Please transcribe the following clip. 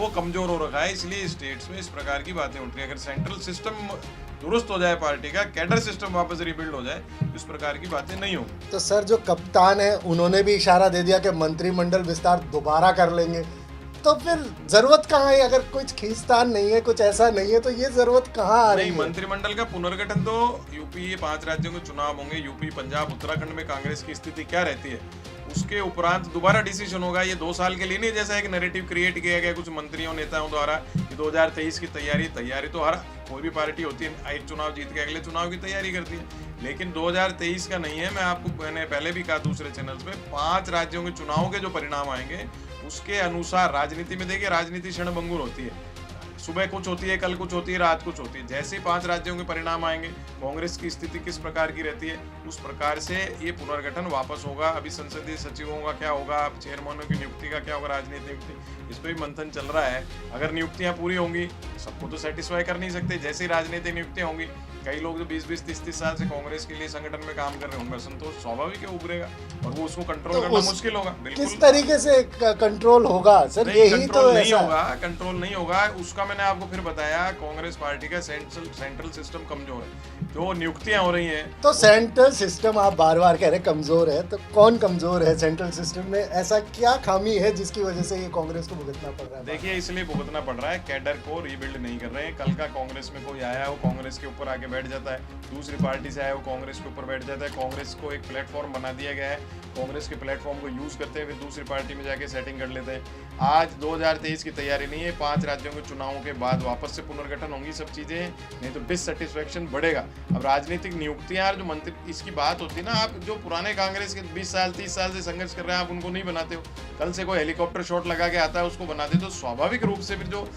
वो कमजोर हो रखा है, इसलिए स्टेट्स में इस प्रकार की बातें उठ रही है। अगर सेंट्रल सिस्टम दुरुस्त हो जाए, पार्टी का कैडर सिस्टम वापस रिबिल्ड हो जाए, इस प्रकार की बातें नहीं होंगी। तो सर जो कप्तान है उन्होंने भी इशारा दे दिया कि मंत्रिमंडल विस्तार दोबारा कर लेंगे, तो फिर जरूरत कहाँ है? अगर कुछ खींचतान नहीं है, कुछ ऐसा नहीं है, तो ये जरूरत कहाँ आ रही नहीं, है? मंत्रिमंडल का पुनर्गठन तो यूपी, ये 5 राज्यों के चुनाव होंगे, यूपी, पंजाब, उत्तराखंड में कांग्रेस की स्थिति क्या रहती है, उसके उपरांत दोबारा डिसीजन होगा। ये 2 साल के लिए नहीं, जैसा एक नैरेटिव क्रिएट किया गया कुछ मंत्रियों नेताओं द्वारा कि 2023 की तैयारी तो हर कोई भी पार्टी होती है, एक चुनाव जीत के अगले चुनाव की तैयारी करती है, लेकिन 2023 का नहीं है। मैंने पहले भी कहा दूसरे चैनल पे, 5 राज्यों के चुनावों के जो परिणाम आएंगे उसके अनुसार राजनीति में, देखिए राजनीति क्षणभंगुर होती है, सुबह कुछ होती है, कल कुछ होती है, रात कुछ होती है। जैसे ही 5 राज्यों के परिणाम आएंगे, कांग्रेस की स्थिति किस प्रकार की रहती है, उस प्रकार से ये पुनर्गठन वापस होगा। अभी संसदीय सचिवों का क्या होगा, चेयरमैनों की नियुक्ति का क्या होगा, राजनीतिक नियुक्ति, इस पर भी मंथन चल रहा है। अगर नियुक्तियां पूरी होंगी, सबको तो सेटिस्फाई कर नहीं सकते, जैसे ही राजनीतिक नियुक्तियां होंगी, कई लोग जो 20-20, 30-30 साल से कांग्रेस के लिए संगठन में काम कर रहे होंगे, असंतोष स्वाभाविक है उभरेगा और वो उसको कंट्रोल करना मुश्किल होगा। बिल्कुल किस तरीके से कंट्रोल होगा सर? यही तो कंट्रोल नहीं ऐसा होगा, कंट्रोल नहीं होगा। उसका मैंने आपको फिर बताया, कांग्रेस पार्टी का सेंट्रल सिस्टम कमजोर है, जो नियुक्तियां हो रही हैं। तो सेंट्रल सिस्टम आप बार बार कह रहे कमजोर है, तो कौन कमजोर है सेंट्रल सिस्टम में? ऐसा क्या खामी है जिसकी वजह से ये कांग्रेस को भुगतना पड़ रहा है? देखिए, इसलिए भुगतना पड़ रहा है, कैडर को रीबिल्ड नहीं कर रहे हैं। कल का कांग्रेस में कोई आया, वो कांग्रेस के ऊपर आके बैठ जाता है, दूसरी पार्टी से आया वो कांग्रेस के ऊपर बैठ जाता है। कांग्रेस को एक प्लेटफॉर्म बना दिया गया है, कांग्रेस के प्लेटफॉर्म को यूज करते हुए दूसरी पार्टी में जाके सेटिंग कर लेते हैं। आज 2023 की तैयारी नहीं है, 5 राज्यों के चुनावों के बाद वापस से पुनर्गठन होंगी सब चीजें, नहीं तो डिससेटिस्फेक्शन बढ़ेगा। अब राजनीतिक नियुक्तियां, जो मंत्री, इसकी बात होती है ना, आप जो पुराने कांग्रेस के 20 साल 30 साल से संघर्ष कर रहे हैं, आप उनको नहीं बनाते हो। कल से कोई हेलीकॉप्टर शॉट लगा के आता है, उसको बनाते, तो स्वाभाविक रूप से फिर जो